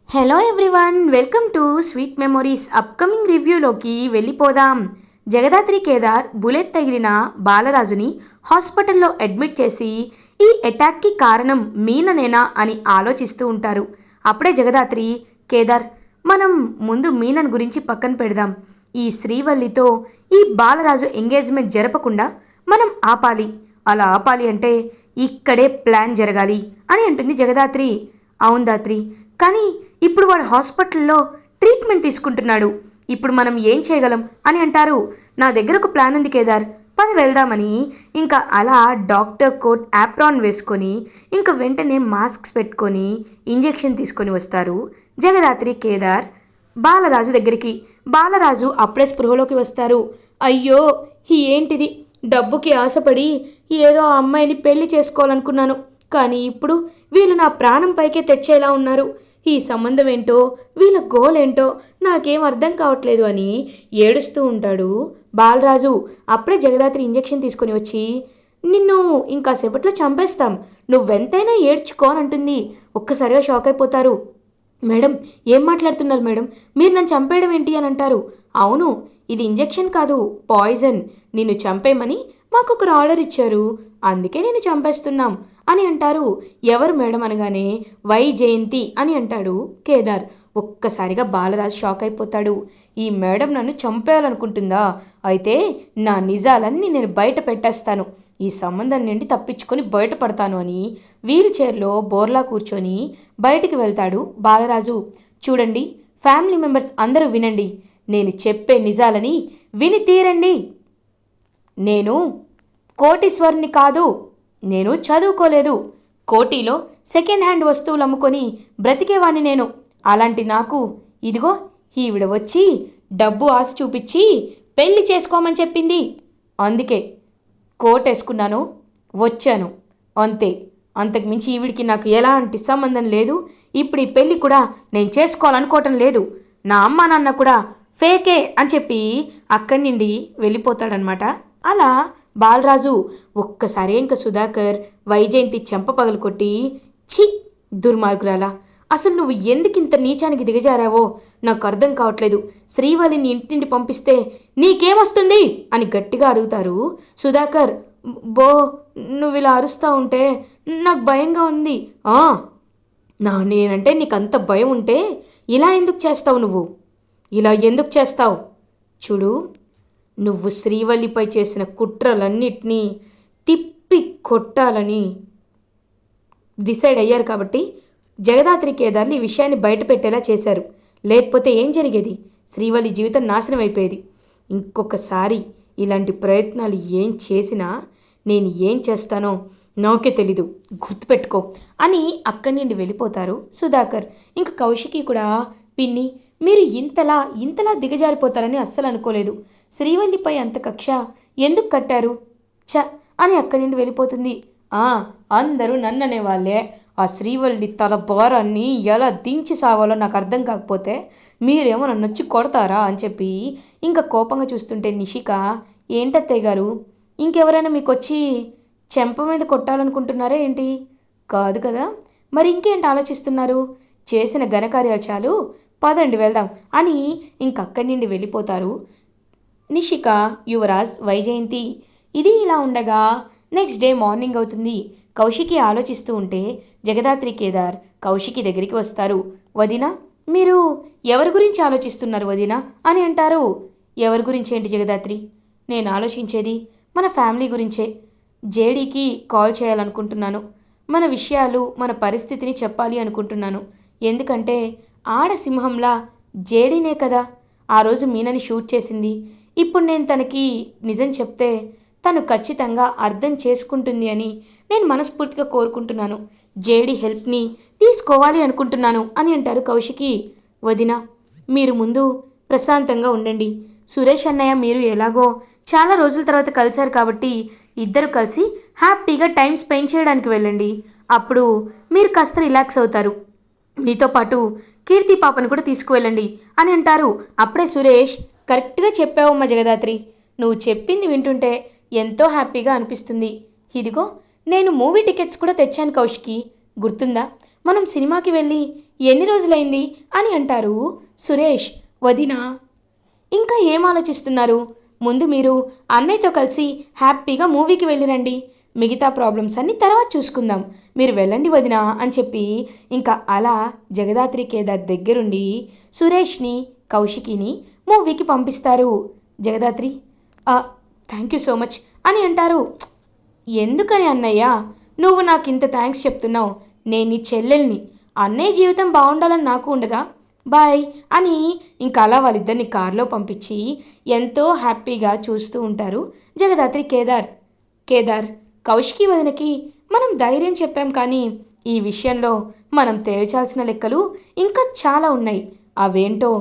Hello everyone, welcome to sweet memories. Upcoming రివ్యూలోకి వెళ్ళిపోదాం. Jagadhatri Kedar bullet తగిలిన బాలరాజుని హాస్పిటల్లో అడ్మిట్ చేసి ఈ అటాక్కి కారణం మీననేనా అని ఆలోచిస్తూ ఉంటారు. అప్పుడే జగదాత్రి, కేదార్, మనం ముందు మీనన్ గురించి పక్కన పెడదాం. ఈ శ్రీవల్లితో ఈ బాలరాజు ఎంగేజ్మెంట్ జరపకుండా మనం ఆపాలి. అలా ఆపాలి అంటే ఇక్కడే ప్లాన్ జరగాలి అని అంటుంది జగదాత్రి. అవును దాత్రి, కానీ ఇప్పుడు వాడు హాస్పిటల్లో ట్రీట్మెంట్ తీసుకుంటున్నాడు. ఇప్పుడు మనం ఏం చేయగలం అని అంటారు. నా దగ్గర ఒక ప్లాన్ ఉంది కేదార్, పద వెళ్దామని. ఇంకా అలా డాక్టర్ కోట్ యాప్రాన్ వేసుకొని ఇంకా వెంటనే మాస్క్స్ పెట్టుకొని ఇంజెక్షన్ తీసుకొని వస్తారు జగదాత్రి, కేదార్ బాలరాజు దగ్గరికి. బాలరాజు అప్పుడే స్పృహలోకి వస్తారు. అయ్యో, ఏంటిది? డబ్బుకి ఆశపడి ఏదో ఆ అమ్మాయిని పెళ్లి చేసుకోవాలనుకున్నాను, కానీ ఇప్పుడు వీళ్ళు నా ప్రాణం పైకే తెచ్చేలా ఉన్నారు. ఈ సంబంధం ఏంటో, వీళ్ళ గోల్ ఏంటో నాకేం అర్థం కావట్లేదు అని ఏడుస్తూ ఉంటాడు బాలరాజు. అప్పుడే జగదాత్రి ఇంజెక్షన్ తీసుకొని వచ్చి, నిన్ను ఇంకాసేపట్లో చంపేస్తాం, నువ్వెంతైనా ఏడ్చుకో అని అంటుంది. ఒక్కసారిగా షాక్ అయిపోతారు. మేడం, ఏం మాట్లాడుతున్నారు మేడం? మీరు నన్ను చంపేయడం ఏంటి అని అంటారు. అవును, ఇది ఇంజెక్షన్ కాదు, పాయిజన్. నిన్ను చంపేయమని మాకు ఒకరు ఆర్డర్ ఇచ్చారు, అందుకే నేను చంపేస్తున్నాం అని అంటారు. ఎవరు మేడం అనగానే వైజయంతి అని అంటాడు కేదార్. ఒక్కసారిగా బాలరాజ్ షాక్ అయిపోతాడు. ఈ మేడం నన్ను చంపేయాలనుకుంటుందా? అయితే నా నిజాలన్నీ నేను బయట పెట్టేస్తాను, ఈ సంబంధం నుండి తప్పించుకొని బయటపడతాను అని వీల్ చైర్లో బోర్లా కూర్చొని బయటికి వెళ్తాడు బాలరాజు. చూడండి ఫ్యామిలీ మెంబర్స్ అందరూ వినండి, నేను చెప్పే నిజాలని విని తీరండి. నేను కోటీశ్వరుని కాదు, నేను చదువుకోలేదు, కోటీలో సెకండ్ హ్యాండ్ వస్తువులు అమ్ముకొని బ్రతికేవాణ్ణి నేను. అలాంటి నాకు ఇదిగో ఈవిడ వచ్చి డబ్బు ఆశ చూపించి పెళ్లి చేసుకోమని చెప్పింది, అందుకే కోట్ వేసుకున్నాను, వచ్చాను, అంతే. అంతకుమించి ఈవిడికి నాకు ఎలాంటి సంబంధం లేదు. ఇప్పుడు ఈ పెళ్ళి కూడా నేను చేసుకోవాలనుకోవటం లేదు. నా అమ్మ నాన్న కూడా ఫేకే అని చెప్పి అక్కడి నుండి వెళ్ళిపోతాడనమాట. అలా బాలరాజు ఒక్కసారి ఇంకా సుధాకర్ వైజయంతి చెంప పగలు కొట్టి, ఛీ దుర్మార్గురాలా, అసలు నువ్వు ఎందుకు ఇంత నీచానికి దిగజారావో నాకు అర్థం కావట్లేదు. శ్రీవల్లిని ఇంటి నుండి పంపిస్తే నీకేమొస్తుంది అని గట్టిగా అడుగుతారు సుధాకర్. బో, నువ్వు ఇలా అరుస్తూ ఉంటే నాకు భయంగా ఉంది. నేనంటే నీకు అంత భయం ఉంటే ఇలా ఎందుకు చేస్తావు? నువ్వు ఇలా ఎందుకు చేస్తావు? చూడు, నువ్వు శ్రీవల్లిపై చేసిన కుట్రలన్నిటినీ తిప్పి కొట్టాలని డిసైడ్ అయ్యారు కాబట్టి జగదాత్రి కేదార్ని ఈ విషయాన్ని బయటపెట్టేలా చేశారు. లేకపోతే ఏం జరిగేది? శ్రీవల్లి జీవితం నాశనం అయిపోయేది. ఇంకొకసారి ఇలాంటి ప్రయత్నాలు ఏం చేసినా నేను ఏం చేస్తానో నాకే తెలీదు, గుర్తుపెట్టుకో అని అక్కడి నుండి వెళ్ళిపోతారు సుధాకర్. ఇంకా కౌశికి కూడా, పిన్ని, మీరు ఇంతలా దిగజారిపోతారని అస్సలు అనుకోలేదు. శ్రీవల్లిపై అంత కక్ష ఎందుకు కట్టారు? చ అని అక్కడి నుండి వెళ్ళిపోతుంది. అందరూ నన్ననే వాళ్ళే. ఆ శ్రీవల్లి తల భారాన్ని ఎలా దించి సావాలో నాకు అర్థం కాకపోతే మీరేమో నన్ను వచ్చి కొడతారా అని చెప్పి ఇంకా కోపంగా చూస్తుంటే నిషిక, ఏంటత్తయ్య గారు, ఇంకెవరైనా మీకు వచ్చి చెంప మీద కొట్టాలనుకుంటున్నారా ఏంటి? కాదు కదా, మరి ఇంకేంటి ఆలోచిస్తున్నారు? చేసిన ఘనకార్యాలు చాలు, పదండి వెళ్దాం అని ఇంకక్కడి నుండి వెళ్ళిపోతారు నిషిక, యువరాజ్, వైజయంతి. ఇది ఇలా ఉండగా నెక్స్ట్ డే మార్నింగ్ అవుతుంది. కౌశికి ఆలోచిస్తూ ఉంటే జగదాత్రి కేదార్ కౌశికి దగ్గరికి వస్తారు. వదిన, మీరు ఎవరి గురించి ఆలోచిస్తున్నారు వదిన అని అంటారు. ఎవరి గురించి ఏంటి జగదాత్రి? నేను ఆలోచించేది మన ఫ్యామిలీ గురించే. జేడీకి కాల్ చేయాలనుకుంటున్నాను, మన విషయాలు మన పరిస్థితిని చెప్పాలి అనుకుంటున్నాను. ఎందుకంటే ఆడసింహంలా జేడీనే కదా ఆ రోజు మీనని షూట్ చేసింది. ఇప్పుడు నేను తనకి నిజం చెప్తే తను ఖచ్చితంగా అర్థం చేసుకుంటుంది అని నేను మనస్ఫూర్తిగా కోరుకుంటున్నాను. జేడీ హెల్ప్ని తీసుకోవాలి అనుకుంటున్నాను అని అంటారు కౌశికి. వదిన, మీరు ముందు ప్రశాంతంగా ఉండండి. సురేష్ అన్నయ్య మీరు ఎలాగో చాలా రోజుల తర్వాత కలిశారు కాబట్టి ఇద్దరు కలిసి హ్యాపీగా టైం స్పెండ్ చేయడానికి వెళ్ళండి. అప్పుడు మీరు కాస్త రిలాక్స్ అవుతారు. మీతో పాటు కీర్తి పాపను కూడా తీసుకువెళ్ళండి అని అంటారు. అప్పుడే సురేష్, కరెక్ట్గా చెప్పావమ్మ జగదాత్రి, నువ్వు చెప్పింది వింటుంటే ఎంతో హ్యాపీగా అనిపిస్తుంది. ఇదిగో నేను మూవీ టికెట్స్ కూడా తెచ్చాను కౌశికి, గుర్తుందా? మనం సినిమాకి వెళ్ళి ఎన్ని రోజులైంది అని అంటారు సురేష్. వదినా, ఇంకా ఏం ఆలోచిస్తున్నారు? ముందు మీరు అన్నయ్యతో కలిసి హ్యాపీగా మూవీకి వెళ్ళిరండి. మిగతా ప్రాబ్లమ్స్ అన్నీ తర్వాత చూసుకుందాం. మీరు వెళ్ళండి వదినా అని చెప్పి ఇంకా అలా జగదాత్రి కేదార్ దగ్గరుండి సురేష్ని, కౌశికిని మూవీకి పంపిస్తారు. Jagadhatri thank you so much అని అంటారు. ఎందుకని అన్నయ్య నువ్వు నాకు ఇంత థ్యాంక్స్ చెప్తున్నావు? నేను నీ చెల్లెల్ని. అన్నయ్య జీవితం బాగుండాలని నాకు ఉండదా? బాయ్ అని ఇంకా అలా వాళ్ళిద్దరిని కారులో పంపించి ఎంతో హ్యాపీగా చూస్తూ ఉంటారు జగదాత్రి కేదార్. కేదార్, కౌశికి వదినకి మనం ధైర్యం చెప్పాం, కానీ ఈ విషయంలో మనం తేల్చాల్సిన లెక్కలు ఇంకా చాలా ఉన్నాయి. అవేంటో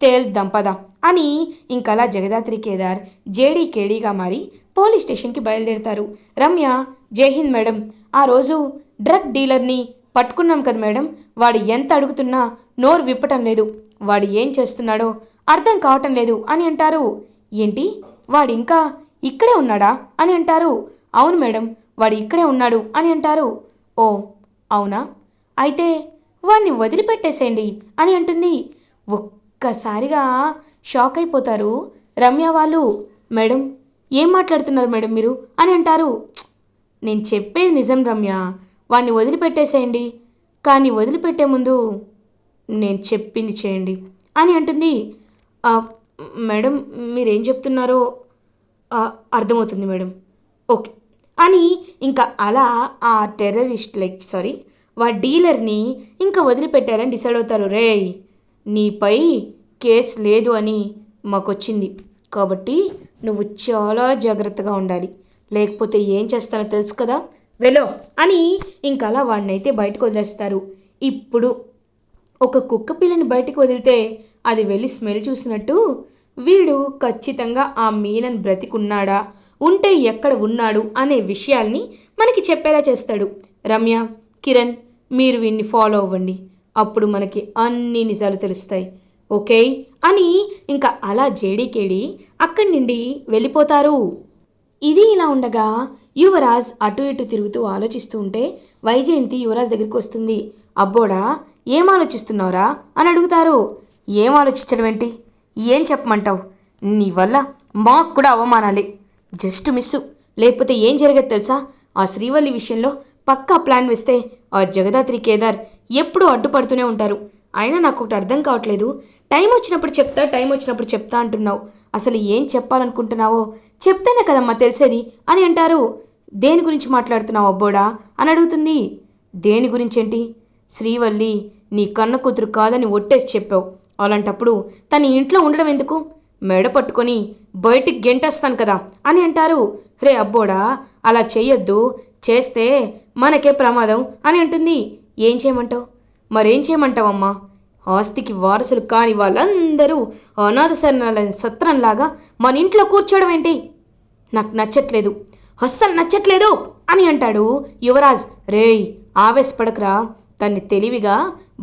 తేల్దాం పద అని ఇంకలా జగదాత్రి కేదార్ జేడీ కేడీగా మారి పోలీస్ స్టేషన్కి బయలుదేరుతారు. రమ్య, జైహింద్ మేడం, ఆ రోజు డ్రగ్ డీలర్ని పట్టుకున్నాం కదా మేడం, వాడు ఎంత అడుగుతున్నా నోరు విప్పటం లేదు. వాడు ఏం చేస్తున్నాడో అర్థం కావటం లేదు అని అంటారు. ఏంటి, వాడు ఇంకా ఇక్కడే ఉన్నాడా అని అంటారు. అవును మేడం, వాడు ఇక్కడే ఉన్నాడు అని అంటారు. ఓ అవునా, అయితే వాడిని వదిలిపెట్టేసేయండి అని అంటుంది. ఒక్కసారిగా షాక్ అయిపోతారు రమ్య వాళ్ళు. మేడం, ఏం మాట్లాడుతున్నారు మేడం మీరు అని అంటారు. నేను చెప్పేది నిజం రమ్య, వాడిని వదిలిపెట్టేసేయండి, కానీ వదిలిపెట్టే ముందు నేను చెప్పింది చేయండి అని అంటుంది. మేడం, మీరేం చెప్తున్నారో అర్థమవుతుంది మేడం. ఓకే అని ఇంకా అలా ఆ వాడి డీలర్ని ఇంకా వదిలిపెట్టారని డిసైడ్ అవుతారు. రే, నీపై కేసు లేదు అని మాకొచ్చింది, కాబట్టి నువ్వు చాలా జాగ్రత్తగా ఉండాలి, లేకపోతే ఏం చేస్తానో తెలుసు కదా, వెలో అని ఇంకా అలా వాడినైతే బయటకు వదిలేస్తారు. ఇప్పుడు ఒక కుక్క పిల్లని బయటకు వదిలితే అది వెళ్ళి స్మెల్ చూసినట్టు వీడు ఖచ్చితంగా ఆ మీనన్ బ్రతికున్నాడా, ఉంటే ఎక్కడ ఉన్నాడు అనే విషయాల్ని మనకి చెప్పేలా చేస్తాడు. రమ్య, కిరణ్, మీరు వీడిని ఫాలో అవ్వండి, అప్పుడు మనకి అన్ని నిజాలు తెలుస్తాయి, ఓకే అని ఇంకా అలా జేడీకేడి అక్కడి నుండి వెళ్ళిపోతారు. ఇది ఇలా ఉండగా యువరాజ్ అటు ఇటు తిరుగుతూ ఆలోచిస్తూ ఉంటే వైజయంతి యువరాజ్ దగ్గరికి వస్తుంది. అబ్బోడా, ఏం ఆలోచిస్తున్నావురా అని అడుగుతారు. ఏం ఆలోచించడం ఏంటి, ఏం చెప్పమంటావు? నీ వల్ల మాకు కూడా అవమానాలే, జస్ట్ మిస్సు, లేకపోతే ఏం జరిగేది తెలుసా? ఆ శ్రీవల్లి విషయంలో పక్కా ప్లాన్ వేస్తే ఆ జగదాత్రి కేదార్ ఎప్పుడూ అడ్డుపడుతూనే ఉంటారు. అయినా నాకు ఒకటి అర్థం కావట్లేదు, టైం వచ్చినప్పుడు చెప్తా అంటున్నావు, అసలు ఏం చెప్పాలనుకుంటున్నావో చెప్తేనే కదమ్మా తెలిసేది అని అంటారు. దేని గురించి మాట్లాడుతున్నావు అబ్బోడా అని అడుగుతుంది. దేని గురించేంటి? శ్రీవల్లి నీ కన్న కూతురు కాదని ఒట్టేసి చెప్పావు, అలాంటప్పుడు తన ఇంట్లో ఉండడం ఎందుకు? మెడ పట్టుకొని బయటికి గెంటేస్తాను కదా అని అంటారు. రే అబ్బోడా, అలా చెయ్యొద్దు, చేస్తే మనకే ప్రమాదం అని అంటుంది. ఏం చేయమంటావు? మరేం చేయమంటావమ్మా? ఆస్తికి వారసులు కాని వాళ్ళందరూ అనాథ సత్రంలాగా మన ఇంట్లో కూర్చోవడం ఏంటి? నాకు నచ్చట్లేదు, అస్సలు నచ్చట్లేదు అని అంటాడు యువరాజ్. రేయ్, ఆవేశపడకరా, తన్ని తెలివిగా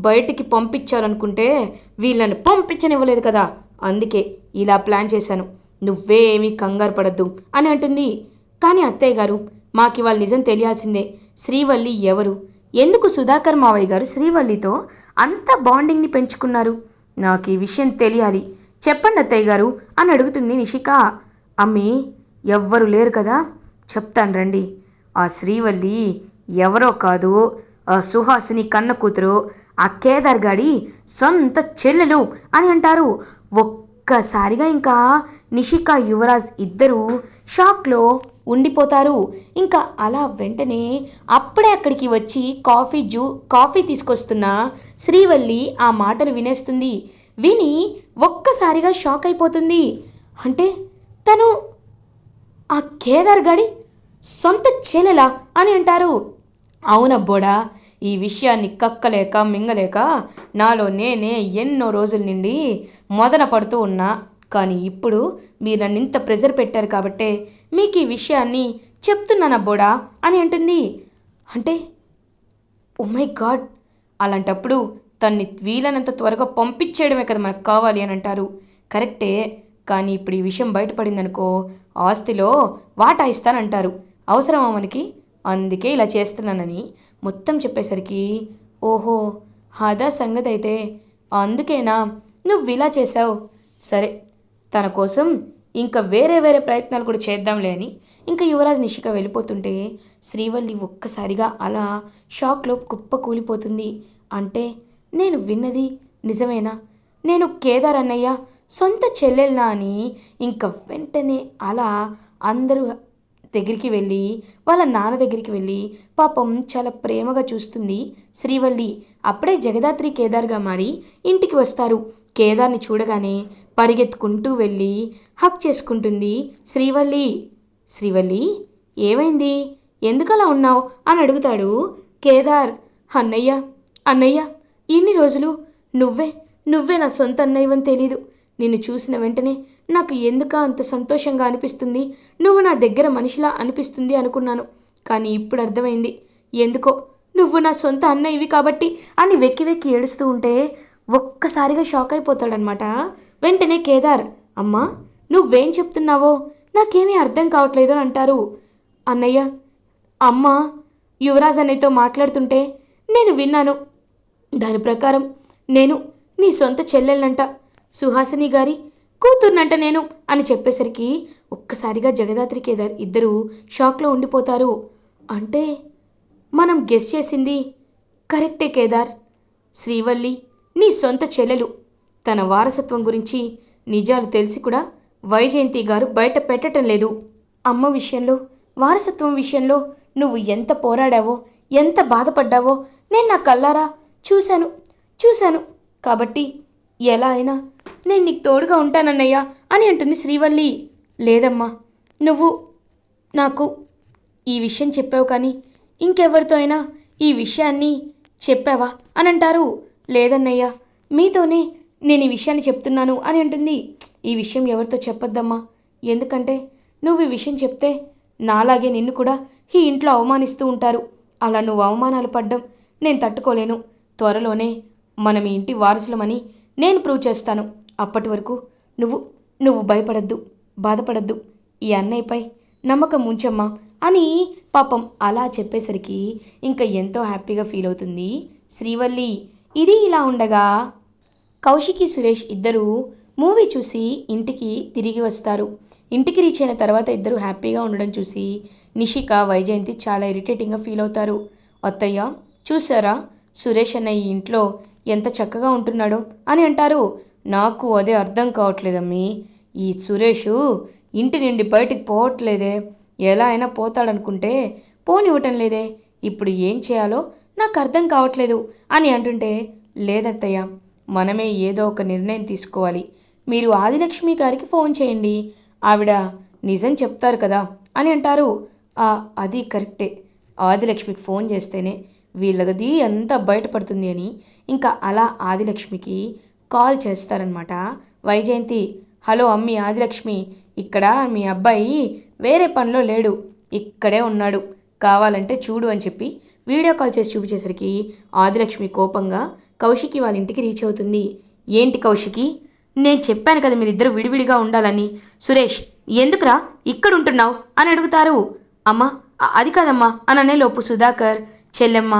బయటికి పంపించాలనుకుంటే వీళ్ళని పంపించనివ్వలేదు కదా, అందుకే ఇలా ప్లాన్ చేశాను, నువ్వేమీ కంగారు పడద్దు అని అంటుంది. కానీ అత్తయ్య గారు, మాకు ఇవాళ నిజం తెలియాల్సిందే, శ్రీవల్లి ఎవరు, ఎందుకు సుధాకర్ మావయ్య గారు శ్రీవల్లితో అంత బాండింగ్ని పెంచుకున్నారు? నాకు ఈ విషయం తెలియాలి, చెప్పండి అత్తయ్య గారు అని అడుగుతుంది నిషిక. అమ్మీ, ఎవ్వరు లేరు కదా, చెప్తాను రండి. ఆ శ్రీవల్లి ఎవరో కాదు, ఆ సుహాసిని కన్న కూతురు, ఆ కేదార్ గాడి సొంత చెల్లెలు అని అంటారు. ఒక్కసారిగా ఇంకా నిషిక, యువరాజ్ ఇద్దరూ షాక్లో ఉండిపోతారు. ఇంకా అలా వెంటనే అప్పుడే అక్కడికి వచ్చి కాఫీ తీసుకొస్తున్న శ్రీవల్లి ఆ మాటలు వినేస్తుంది. విని ఒక్కసారిగా షాక్ అయిపోతుంది. అంటే తను ఆ కేదార్ గాడి సొంత చెల్లెలా అని అంటారు. అవునబ్బోడా, ఈ విషయాన్ని కక్కలేక మింగలేక నాలో నేనే ఎన్నో రోజుల నుండి మొదన పడుతూ ఉన్నా, కానీ ఇప్పుడు మీరు నన్ను ఇంత ప్రెజర్ పెట్టారు కాబట్టే మీకు ఈ విషయాన్ని చెప్తున్నానబ్బోడా అని అంటుంది. అంటే ఓ మై గాడ్, అలాంటప్పుడు తన్ని వీలైనంత త్వరగా పంపించేయడమే కదా మనకు కావాలి అని అంటారు. కరెక్టే, కానీ ఇప్పుడు ఈ విషయం బయటపడిందనుకో ఆస్తిలో వాటా ఇస్తానంటారు, అవసరమా మనకి, అందుకే ఇలా చేస్తున్నానని మొత్తం చెప్పేసరికి ఓహో, అదా సంగతి అయితే. అందుకేనా నువ్విలా చేశావు? సరే, తన కోసం ఇంకా వేరే వేరే ప్రయత్నాలు కూడా చేద్దాంలే అని ఇంకా యువరాజ్ నిషిక వెళ్ళిపోతుంటే శ్రీవల్లి ఒక్కసారిగా అలా షాక్లో కుప్ప కూలిపోతుంది. అంటే నేను విన్నది నిజమేనా? నేను కేదార్ అన్నయ్య సొంత చెల్లెల్నా అని ఇంకా వెంటనే అలా అందరూ దగ్గరికి వెళ్ళి వాళ్ళ నాన్న దగ్గరికి వెళ్ళి పాపం చాలా ప్రేమగా చూస్తుంది శ్రీవల్లి. అప్పుడే జగదాత్రి కేదార్గా మారి ఇంటికి వస్తారు. కేదార్ని చూడగానే పరిగెత్తుకుంటూ వెళ్ళి హక్ చేసుకుంటుంది శ్రీవల్లి. శ్రీవల్లి, ఏమైంది? ఎందుకలా ఉన్నావు అని అడుగుతాడు కేదార్. అన్నయ్య, అన్నయ్య, ఇన్ని రోజులు నువ్వే నువ్వే నా సొంత అన్నయ్యవని తెలీదు. నిన్ను చూసిన వెంటనే నాకు ఎందుక అంత సంతోషంగా అనిపిస్తుంది, నువ్వు నా దగ్గర మనిషిలా అనిపిస్తుంది అనుకున్నాను. కానీ ఇప్పుడు అర్థమైంది, ఎందుకో నువ్వు నా సొంత అన్నయ్యవి కాబట్టి అని వెక్కి వెక్కి ఏడుస్తూ ఉంటే ఒక్కసారిగా షాక్ అయిపోతాడనమాట. వెంటనే కేదార్, అమ్మా నువ్వేం చెప్తున్నావో నాకేమీ అర్థం కావట్లేదు అని అంటారు. అన్నయ్య, అమ్మ యువరాజ్ అన్నయ్యతో మాట్లాడుతుంటే నేను విన్నాను. దాని ప్రకారం నేను నీ సొంత చెల్లెళ్ళంట, సుహాసిని గారి కూతుర్నంట నేను అని చెప్పేసరికి ఒక్కసారిగా జగదాత్రి కేదార్ ఇద్దరూ షాక్లో ఉండిపోతారు. అంటే మనం గెస్ చేసింది కరెక్టే కేదార్. శ్రీవల్లి నీ సొంత చెల్లెలు. తన వారసత్వం గురించి నిజాలు తెలిసి కూడా వైజయంతి గారు బయట పెట్టడం లేదు. అమ్మ విషయంలో, వారసత్వం విషయంలో నువ్వు ఎంత పోరాడావో, ఎంత బాధపడ్డావో నేను నా కళ్ళారా చూశాను. కాబట్టి ఎలా అయినా నేను నీకు తోడుగా ఉంటానన్నయ్యా అని అంటుంది శ్రీవల్లి. లేదమ్మా, నువ్వు నాకు ఈ విషయం చెప్పావు కానీ ఇంకెవరితో అయినా ఈ విషయాన్ని చెప్పావా అని అంటారు. లేదన్నయ్యా, మీతోనే నేను ఈ విషయాన్ని చెప్తున్నాను అని అంటుంది. ఈ విషయం ఎవరితో చెప్పొద్దమ్మా, ఎందుకంటే నువ్వు ఈ విషయం చెప్తే నాలాగే నిన్ను కూడా ఈ ఇంట్లో అవమానిస్తూ ఉంటారు. అలా నువ్వు అవమానాలు పడ్డం నేను తట్టుకోలేను. త్వరలోనే మనం ఈ ఇంటి వారసులమని నేను ప్రూవ్ చేస్తాను. అప్పటి వరకు నువ్వు నువ్వు భయపడద్దు, బాధపడద్దు. ఈ అన్నయ్యపై నమ్మకం ఉంచమ్మా అని పాపం అలా చెప్పేసరికి ఇంకా ఎంతో హ్యాపీగా ఫీల్ అవుతుంది శ్రీవల్లి. ఇది ఇలా ఉండగా కౌశికి, సురేష్ ఇద్దరూ మూవీ చూసి ఇంటికి తిరిగి వస్తారు. ఇంటికి రీచ్ అయిన తర్వాత ఇద్దరు హ్యాపీగా ఉండడం చూసి నిషిక, వైజయంతి చాలా ఇరిటేటింగ్గా ఫీల్ అవుతారు. అత్తయ్య చూసారా, సురేష్ అన్న ఈ ఇంట్లో ఎంత చక్కగా ఉంటున్నాడో అని అంటారు. నాకు అదే అర్థం కావట్లేదమ్మీ. ఈ సురేషు ఇంటి నుండి బయటికి పోవట్లేదే. ఎలా అయినా పోతాడనుకుంటే పోనివ్వటం లేదే. ఇప్పుడు ఏం చేయాలో నాకు అర్థం కావట్లేదు అని అంటుంటే, లేదత్తయ్య, మనమే ఏదో ఒక నిర్ణయం తీసుకోవాలి. మీరు ఆదిలక్ష్మి గారికి ఫోన్ చేయండి, ఆవిడ నిజం చెప్తారు కదా అని అంటారు. అది కరెక్టే, ఆదిలక్ష్మికి ఫోన్ చేస్తేనే వీళ్ళది అంతా బయటపడుతుంది అని ఇంకా అలా ఆదిలక్ష్మికి కాల్ చేస్తారనమాట వైజయంతి. హలో అమ్మి ఆదిలక్ష్మి, ఇక్కడ మీ అబ్బాయి వేరే పనిలో లేడు, ఇక్కడే ఉన్నాడు, కావాలంటే చూడు అని చెప్పి వీడియో కాల్ చేసి చూపించేసరికి ఆదిలక్ష్మి కోపంగా కౌశికి వాళ్ళ ఇంటికి రీచ్ అవుతుంది. ఏంటి కౌశికి, నేను చెప్పాను కదా మీరిద్దరూ విడివిడిగా ఉండాలని. సురేష్ ఎందుకురా ఇక్కడ ఉంటున్నావు అని అడుగుతారు. అమ్మా అది కాదమ్మా అని అనేలోపు సుధాకర్, చెల్లెమ్మ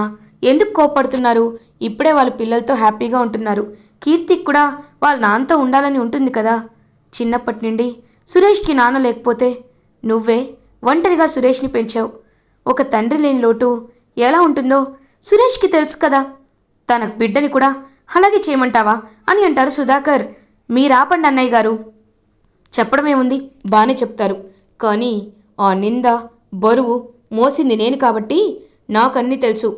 ఎందుకు కోపడుతున్నారు? ఇప్పుడే వాళ్ళ పిల్లలతో హ్యాపీగా ఉంటున్నారు. కీర్తికి కూడా వాళ్ళ నాన్నతో ఉండాలని ఉంటుంది కదా. చిన్నప్పటి నుండి సురేష్కి నాన్న లేకపోతే నువ్వే ఒంటరిగా సురేష్ని పెంచావు. ఒక తండ్రి లేని లోటు ఎలా ఉంటుందో సురేష్కి తెలుసు కదా. తన బిడ్డని కూడా అలాగే చేయమంటావా అని అంటారు సుధాకర్. మీరాపండి అన్నయ్య గారు, చెప్పడమేముంది, బాగానే చెప్తారు. కానీ ఆ నింద బరువు మోసింది నేను కాబట్టి నాకన్నీ తెలుసు.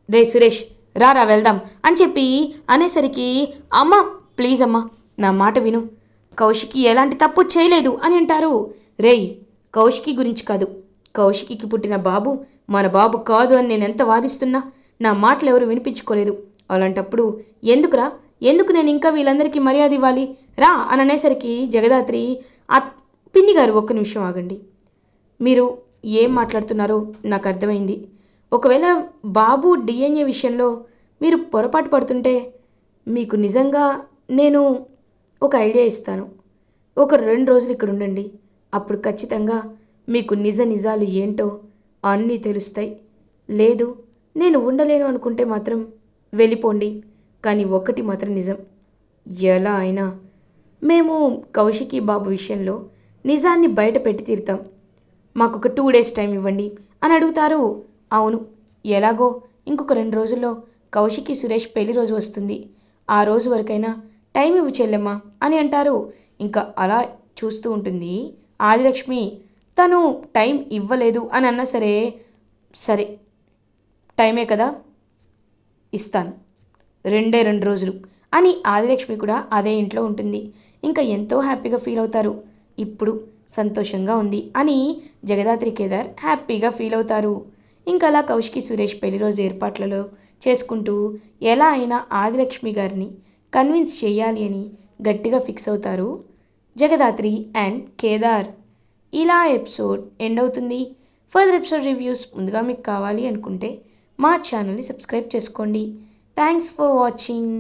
రే సురేష్, రారా వెళ్దాం అని చెప్పి అనేసరికి, అమ్మ ప్లీజ్ అమ్మా నా మాట విను, కౌశికి ఎలాంటి తప్పు చేయలేదు అని అంటారు. రేయ్, కౌశికి గురించి కాదు, కౌశికి పుట్టిన బాబు మన బాబు కాదు అని నేను ఎంత వాదిస్తున్నా నా మాటలు ఎవరు వినిపించుకోలేదు. అలాంటప్పుడు ఎందుకు నేను ఇంకా వీళ్ళందరికీ మర్యాద ఇవ్వాలి? రా అని అనేసరికి జగదాత్రి, పిన్ని గారు ఒక్క నిమిషం ఆగండి, మీరు ఏం మాట్లాడుతున్నారో నాకు అర్థమైంది. ఒకవేళ బాబు డిఎన్ఏ విషయంలో మీరు పొరపాటు పడుతుంటే మీకు నిజంగా నేను ఒక ఐడియా ఇస్తాను. ఒక 2 రోజులు ఇక్కడ ఉండండి, అప్పుడు ఖచ్చితంగా మీకు నిజాలు ఏంటో అన్నీ తెలుస్తాయి. లేదు నేను ఉండలేను అనుకుంటే మాత్రం వెళ్ళిపోండి. కానీ ఒక్కటి మాత్రం నిజం, ఎలా అయినా మేము కౌశికి బాబు విషయంలో నిజాన్ని బయట పెట్టి తీరుతాం. మాకొక 2 డేస్ టైం ఇవ్వండి అని అడుగుతారు. అవును, ఎలాగో ఇంకొక 2 రోజుల్లో కౌశికి సురేష్ పెళ్లి రోజు వస్తుంది. ఆ రోజు వరకైనా టైం ఇవ్వు చెల్లెమ్మ అని అంటారు. ఇంకా అలా చూస్తూ ఉంటుంది ఆదిలక్ష్మి. తను టైం ఇవ్వలేదు అని అన్నా సరే, సరే టైమే కదా, ఇస్తాను, 2 రోజులు అని ఆదిలక్ష్మి కూడా అదే ఇంట్లో ఉంటుంది. ఇంకా ఎంతో హ్యాపీగా ఫీల్ అవుతారు. ఇప్పుడు సంతోషంగా ఉంది అని జగదాత్రి కేదార్ హ్యాపీగా ఫీల్ అవుతారు. ఇంకా అలా కౌశికి సురేష్ పెళ్లి రోజు ఏర్పాట్లలో చేసుకుంటూ ఎలా అయినా ఆదిలక్ష్మి గారిని కన్విన్స్ చేయాలి అని గట్టిగా ఫిక్స్ అవుతారు జగదాత్రి అండ్ కేదార్. ఇలా ఎపిసోడ్ ఎండ్ అవుతుంది. ఫర్దర్ ఎపిసోడ్ రివ్యూస్ ముందుగా మీకు కావాలి అనుకుంటే మా ఛానల్ని సబ్స్క్రైబ్ చేసుకోండి. Thanks for watching.